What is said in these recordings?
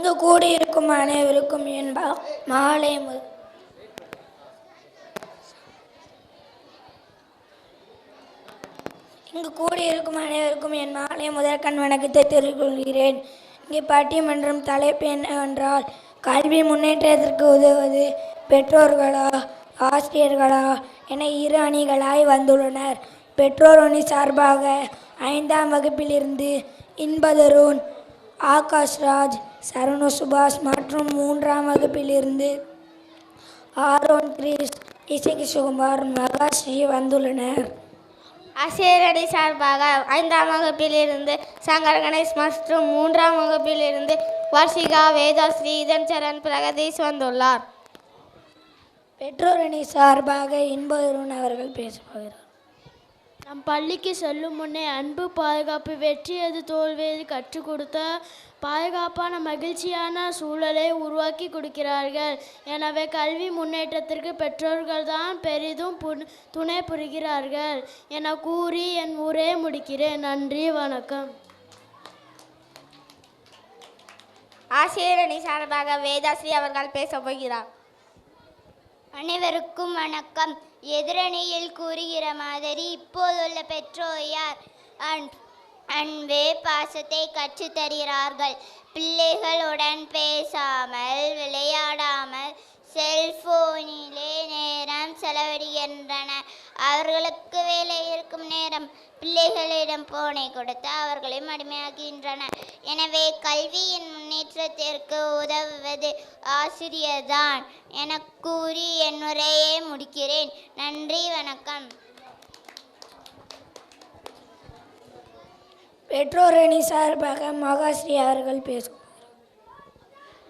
இங்கு கூடியிருக்கும் அனைவருக்கும் என் மாலை முதற்கண் வணக்கத்தை தெரிவித்துக்கொள்கிறேன். இங்கே பட்டிமன்றம் தலைப்பு என்னவென்றால், கல்வி முன்னேற்றத்திற்கு உதவுவது பெற்றோர்களா ஆசிரியர்களா என இரு அணிகளாய் வந்துள்ளனர். பெற்றோர் அணி சார்பாக 5ஆம் வகுப்பிலிருந்து இன்பதருண், ஆகாஷ்ராஜ், சரவண சுபாஷ் மற்றும் 3ஆம் வகுப்பிலிருந்து ஆரோன் கிரிஸ், இசைக்கு சுகுமார், மகாஸ்ரீ வந்துள்ளனர். ஆசிரியர் அணி சார்பாக 5ஆம் வகுப்பிலிருந்து சங்கர் கணேஷ் மற்றும் 3ஆம் வகுப்பிலிருந்து வர்ஷிகா, வேதாஸ்ரீ, இதன் சரண், பிரகதீஷ் வந்துள்ளார். பெற்றோர் அணி சார்பாக இன்பதருண் அவர்கள் பேசுகிறார். நம் பள்ளிக்கு செல்லும் முன்னே அன்பு, பாதுகாப்பு, வெற்றி எது தோல்வி எது கற்றுக் கொடுத்த பாதுகாப்பான மகிழ்ச்சியான சூழலை உருவாக்கி கொடுக்கிறார்கள். எனவே கல்வி முன்னேற்றத்திற்கு பெற்றோர்கள் தான் பெரிதும் துணை புரிகிறார்கள் என கூறி என் உரையை முடிக்கிறேன். நன்றி, வணக்கம். ஆசிரியர் அணி சார்பாக வேதாஸ்ரீ அவர்கள் பேச போகிறார். அனைவருக்கும் வணக்கம். எதிரணியில் கூறுகிற மாதிரி இப்போதுள்ள பெற்றோர் அன்பு, பாசத்தை கற்றுத்தருகிறார்கள். பிள்ளைகளுடன் பேசாமல் விளையாடாமல் செல்போனிலே நேரம் செலவிடுகின்றனர். அவர்களுக்கு வேலை இருக்கும் நேரம் பிள்ளைகளிடம் போனை கொடுத்து அவர்களையும் அடிமையாகின்றனர். எனவே கல்வியின் முன்னேற்றத்திற்கு உதவுவது ஆசிரியர்தான் என கூறி என் உரையை முடிக்கிறேன். நன்றி, வணக்கம். பெற்றோர் அணி சார்பாக மகாஸ்ரீ அவர்கள் பேசும்.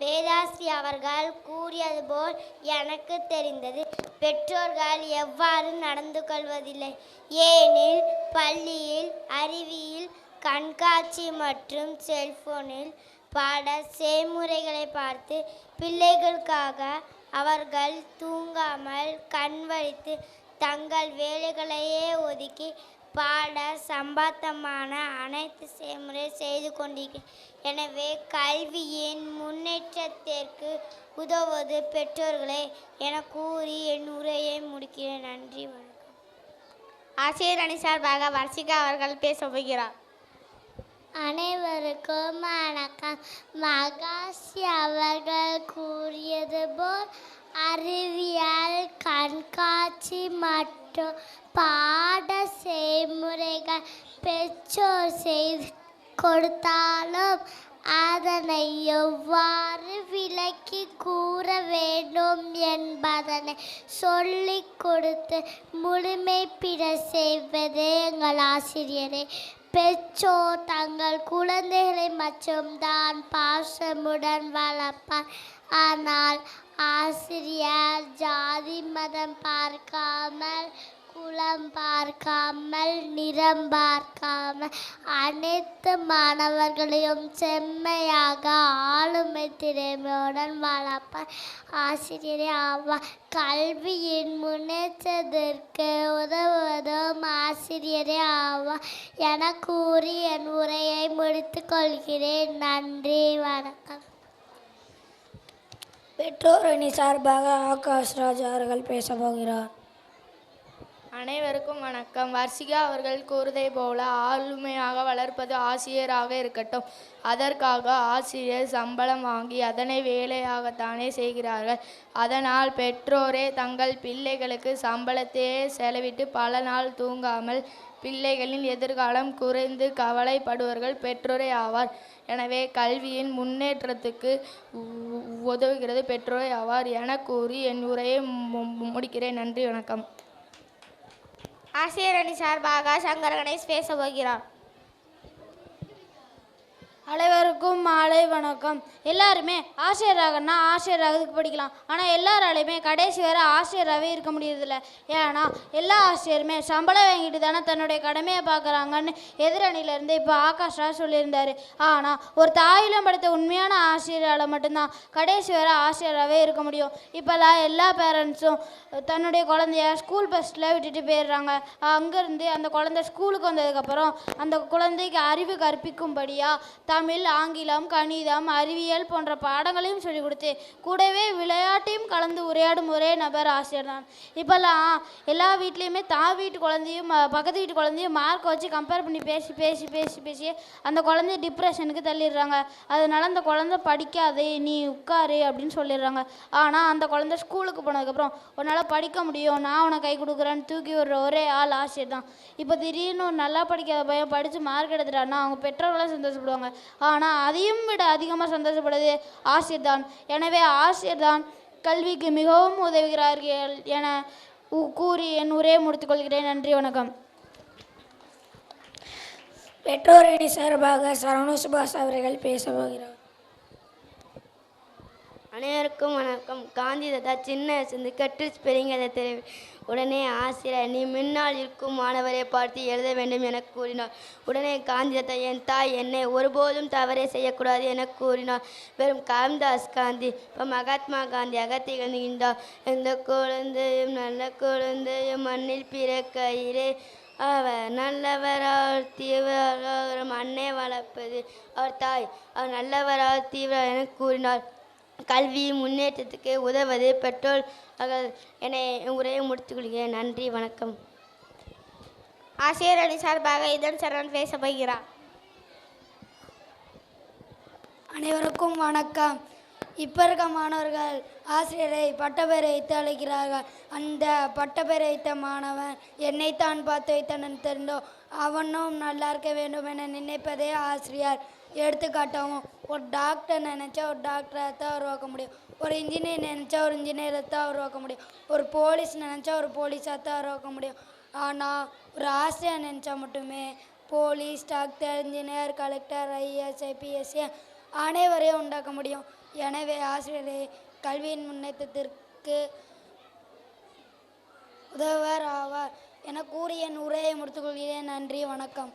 வேதாஸ்ரீ அவர்கள் கூறியது போல் எனக்கு தெரிந்தது பெற்றோர்கள் எவ்வாறு நடந்து கொள்வதில்லை. ஏனில் பள்ளியில் அறிவியல் கண்காட்சி மற்றும் செல்போனில் பாட செய்முறைகளை பார்த்து பிள்ளைகளுக்காக அவர்கள் தூங்காமல் கண் வலித்து தங்கள் வேலைகளையே ஒதுக்கி பாட சம்பந்தமான அனைத்து செய்முறை செய்து கொண்டிருக்கிறேன். எனவே கல்வியின் முன்னேற்றத்திற்கு உதவுவது பெற்றோர்களே என கூறி என் உரையை முடிக்கிறேன். நன்றி, வணக்கம். ஆசிரியர் அணி சார்பாக வர்ஷிகா அவர்கள் பேச போகிறார். அனைவருக்கும் வணக்கம். மகாஸ்ரீ அவர்கள் கூறியது போல் அறிவியல் கண்காட்சி மற்றும் பாட செய்முறைகள் பெற்றோர் செய்து கொடுத்தாலும் அதனை எவ்வாறு விளக்கி கூற வேண்டும் என்பதனை சொல்லிக் கொடுத்து முழுமை பெற செய்வது எங்கள் ஆசிரியரே. பெற்றோர் தங்கள் குழந்தைகளை மற்றும் தான் பாசமுடன் வளர்ப்பார். ஆனால் ஆசிரியர் ஜாதி மதம் பார்க்காமல், குலம் பார்க்காமல், நிறம் பார்க்காமல் அனைத்து மாணவர்களையும் செம்மையாக ஆளுமை திறமையுடன் வளர்ப்பார் ஆசிரியரே ஆவார். கல்வியின் முன்னேற்றத்திற்கு உதவுவதும் ஆசிரியரே ஆவார் என கூறி என் உரையை முடித்துக் கொள்கிறேன். நன்றி, வணக்கம். பெற்றோர் அணி சார்பாக ஆகாஷ்ராஜ் அவர்கள் பேச போகிறார். அனைவருக்கும் வணக்கம். வர்ஷிகா அவர்கள் கூறுதை போல ஆளுமையாக வளர்ப்பது ஆசிரியராக இருக்கட்டும். அதற்காக ஆசிரியர் சம்பளம் வாங்கி அதனை வேலையாகத்தானே செய்கிறார்கள். அதனால் பெற்றோரே தங்கள் பிள்ளைகளுக்கு சம்பளத்தையே செலவிட்டு பல நாள் தூங்காமல் பிள்ளைகளின் எதிர்காலம் குறைந்து கவலைப்படுவர்கள் பெற்றோரே ஆவார். எனவே கல்வியின் முன்னேற்றத்துக்கு உதவுகிறது பெற்றோரே ஆவார் என கூறி என் உரையை முடிக்கிறேன். நன்றி, வணக்கம். ஆசிரியர் அணி சார்பாக சங்கர் கணேஷ் பேச போகிறார். அனைவருக்கும் மாலை வணக்கம். எல்லாருமே ஆசிரியராகனா ஆசிரியராகிறதுக்கு படிக்கலாம். ஆனால் எல்லாராலையுமே கடைசி வரை ஆசிரியராகவே இருக்க முடியறதில்ல. ஏன்னா எல்லா ஆசிரியருமே சம்பளம் வாங்கிட்டு தானே தன்னுடைய கடமையை பார்க்குறாங்கன்னு எதிரணியிலேருந்து இப்போ ஆகாஷ்ராஜ் சொல்லியிருந்தார். ஆனால் ஒரு தாயிலம் படுத்த உண்மையான ஆசிரியரால் மட்டும்தான் கடைசி வரை ஆசிரியராகவே இருக்க முடியும். இப்போல்லாம் எல்லா பேரண்ட்ஸும் தன்னுடைய குழந்தைய ஸ்கூல் பஸ்ஸில் விட்டுட்டு போயிடுறாங்க. அங்கேருந்து அந்த குழந்தை ஸ்கூலுக்கு வந்ததுக்கப்புறம் அந்த குழந்தைக்கு அறிவு கற்பிக்கும்படியாக தமிழ், ஆங்கிலம், கணிதம், அறிவியல் போன்ற பாடங்களையும் சொல்லிக் கொடுத்து கூடவே விளையாட்டையும் கலந்து உரையாடும் ஒரே நபர் ஆசிரியர் தான். இப்போல்லாம் எல்லா வீட்லேயுமே தான் வீட்டு குழந்தையும் பக்கத்து வீட்டு குழந்தையும் மார்க்கை வச்சு கம்பேர் பண்ணி பேசி பேசி பேசி பேசி அந்த குழந்தைய டிப்ரெஷனுக்கு தள்ளிடுறாங்க. அதனால அந்த குழந்தை படிக்காதே, நீ உட்காரு அப்படின்னு சொல்லிடுறாங்க. ஆனால் அந்த குழந்தை ஸ்கூலுக்கு போனதுக்கப்புறம் உன்னால் படிக்க முடியும், நான் உனக்கு கை கொடுக்குறேன்னு தூக்கி விடுற ஒரே ஆள் ஆசிரியர் தான். இப்போ திடீர்னு ஒரு நல்லா படிக்காத பையன் படித்து மார்க் எடுத்துட்டான்னா அவங்க பெற்றோர்களாக சந்தோஷப்படுவாங்க. ஆனால் அதையும் விட அதிகமாக சந்தோஷப்படுறது ஆசிரியர் தான். எனவே ஆசிரியர் தான் கல்விக்கு மிகவும் உதவுகிறார்கள் என கூறி என் உரையை முடித்துக்கொள்கிறேன். நன்றி, வணக்கம். பெற்றோர் அணி சார்பாக சரவண சுபாஷ் அவர்கள் பேச போகிறார். அனைவருக்கும் வணக்கம். காந்தி தாத்தா சின்ன வயசுலேருந்து கற்று பெரியதை தெரிவி உடனே ஆசிரியர், நீ முன்னால் இருக்கும் மாணவரை பார்த்து எழுத வேண்டும் என கூறினார். உடனே காந்தி தாத்தா, என் தாய் என்னை ஒருபோதும் தவறே செய்யக்கூடாது என கூறினார். வெறும் காமதாஸ் காந்தி இப்போ மகாத்மா காந்தியாக திகழ்கின்றார். எந்த குழந்தையும் நல்ல குழந்தையும் மண்ணில் பிறக்கையிலே அவர் நல்லவரால் தீவிர மண்ணை வளர்ப்பது அவர் தாய், அவர் நல்லவரால் தீவிர என கூறினார். கல்வி முன்னேற்றத்துக்கு உதவுவது பெற்றோர்கள் என உரையை முடித்துக் கொள்கிறேன். நன்றி, வணக்கம். ஆசிரியர் அணி சார்பாக இதன் சரண் பேச போகிறார். அனைவருக்கும் வணக்கம். இப்போ இருக்க மாணவர்கள் ஆசிரியரை பட்டப்பெயரை வைத்து அழைக்கிறார்கள். அந்த பட்டப்பெயரை வைத்த மாணவன் என்னைத்தான் பார்த்து வைத்தனன் தெரிந்தோ அவனும் நல்லா இருக்க வேண்டும் என நினைப்பதே ஆசிரியர். எடுத்துக்காட்டாகவும் ஒரு டாக்டர் நினச்சா ஒரு டாக்டரை தான் உருவாக்க முடியும், ஒரு இன்ஜினியர் நினச்சா ஒரு இன்ஜினியரை தான் உருவாக்க முடியும், ஒரு போலீஸ் நினச்சா ஒரு போலீஸாக தான் உருவாக்க முடியும். ஆனால் ஒரு ஆசிரியர் நினச்சா மட்டுமே police, doctor, engineer, collector, IAS, IPS அனைவரையும் உண்டாக்க முடியும். எனவே ஆசிரியரை கல்வியின் முன்னேற்றத்திற்கு உதவுவர் ஆவார் என கூறி என் உரையை முடித்துக்கொள்கிறேன். நன்றி, வணக்கம்.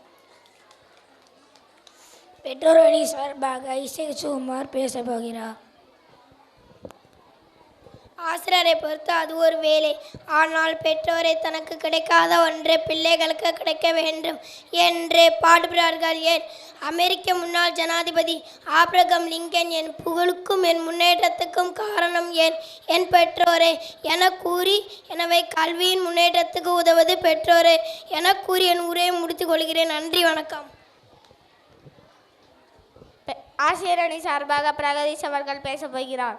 பெற்றோர் அணி சார்பாக இசை சுகுமார் பேச போகிறார். ஆசிரியரை பொறுத்து அது ஒரு வேலை. ஆனால் பெற்றோரை தனக்கு கிடைக்காத ஒன்றை பிள்ளைகளுக்கு கிடைக்க வேண்டும் என்று பாடுபடுகிறார்கள். ஏன் அமெரிக்க முன்னாள் ஜனாதிபதி ஆப்ரகம் லிங்கன் என் புகழுக்கும் என் முன்னேற்றத்துக்கும் காரணம் என் பெற்றோரே என கூறி, எனவே கல்வியின் முன்னேற்றத்துக்கு உதவுவது பெற்றோரே என கூறி என் உரையை முடித்துக் கொள்கிறேன். நன்றி, வணக்கம். ஆசிரியர் அணி சார்பாக பிரகதீஷ் அவர்கள் பேச போகிறார்.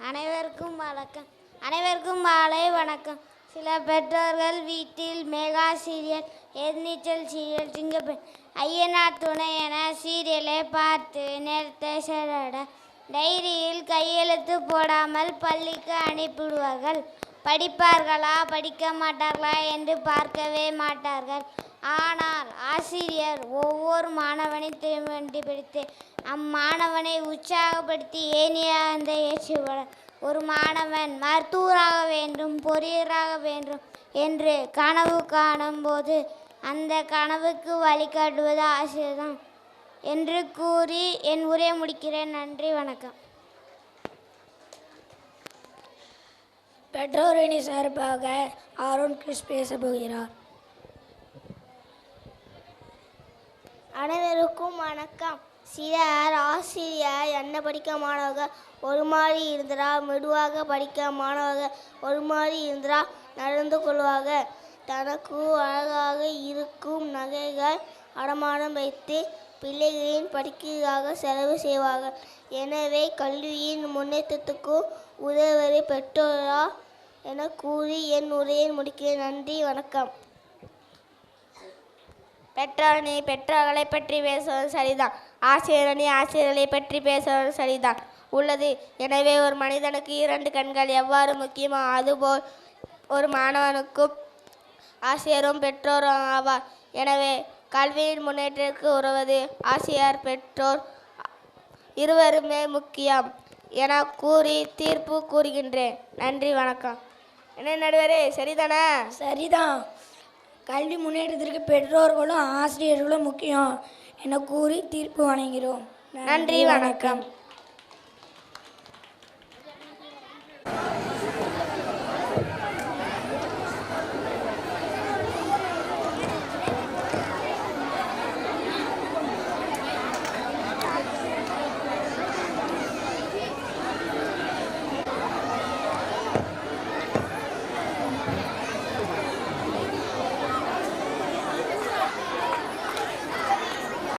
அனைவருக்கும் வணக்கம். அனைவருக்கும் மாலை வணக்கம். சில பெற்றோர்கள் வீட்டில் மெகா சீரியல், எதிர்நீச்சல் சீரியல், சிங்கப்பெண், ஐயனார் துணை என சீரியலை பார்த்து நேரத்தை செலவிட டைரியில் கையெழுத்து போடாமல் பள்ளிக்கு அனுப்பிவிடுவார்கள். படிப்பார்களா படிக்க மாட்டார்களா என்று பார்க்கவே மாட்டார்கள். ஆனால் ஆசிரியர் ஒவ்வொரு மாணவனையும் கண்டுபிடித்து அம்மாணவனை உற்சாகப்படுத்தி ஏனியாக ஏற்றுவிட ஒரு மாணவன் மருத்துவராக வேண்டும், பொறியியராக வேண்டும் என்று கனவு காணும்போது அந்த கனவுக்கு வழிகாட்டுவது ஆசிரியர் தான் என்று கூறி என் உரையை முடிக்கிறேன். நன்றி, வணக்கம். பெற்றோர் அணி சார்பாக ஆரோன் கிறிஸ் பேச போகிறார். அனைவருக்கும் வணக்கம். சிலர் ஆசிரியர் என்ன படிக்க மாணவர்கள் ஒரு மாதிரி இருந்தா, மெதுவாக படிக்க மாணவர்கள் ஒரு மாதிரி இருந்தா நடந்து கொள்வாங்க. தனக்கு அழகாக இருக்கும் நகைகள் அடமானம் வைத்து பிள்ளைகளின் படிக்கிறதாக செலவு செய்வார்கள். எனவே கல்வியின் முன்னேற்றத்துக்கு உதவுவது பெற்றோரா என கூறி என் உரையை முடிக்கிறேன். நன்றி, வணக்கம். பெற்றோரணி பெற்றோர்களை பற்றி பேசுவது சரிதான், ஆசிரியரணி ஆசிரியர்களை பற்றி பேசுவது சரிதான் உள்ளது. எனவே ஒரு மனிதனுக்கு 2 கண்கள் எவ்வாறு முக்கியமோ அதுபோல் ஒரு மாணவனுக்கும் ஆசிரியரும் பெற்றோரும் ஆவார். எனவே கல்வியின் முன்னேற்றத்திற்கு உதவுவது ஆசிரியர், பெற்றோர் இருவருமே முக்கியம் என கூறி தீர்ப்பு கூறுகின்றேன். நன்றி, வணக்கம். என்ன நடுவரே, சரிதானே? சரிதான். கல்வி முன்னேற்றத்திற்கு பெற்றோர்களும் ஆசிரியர்களும் முக்கியம் என கூறி தீர்ப்பு வழங்குகிறோம். நன்றி, வணக்கம்.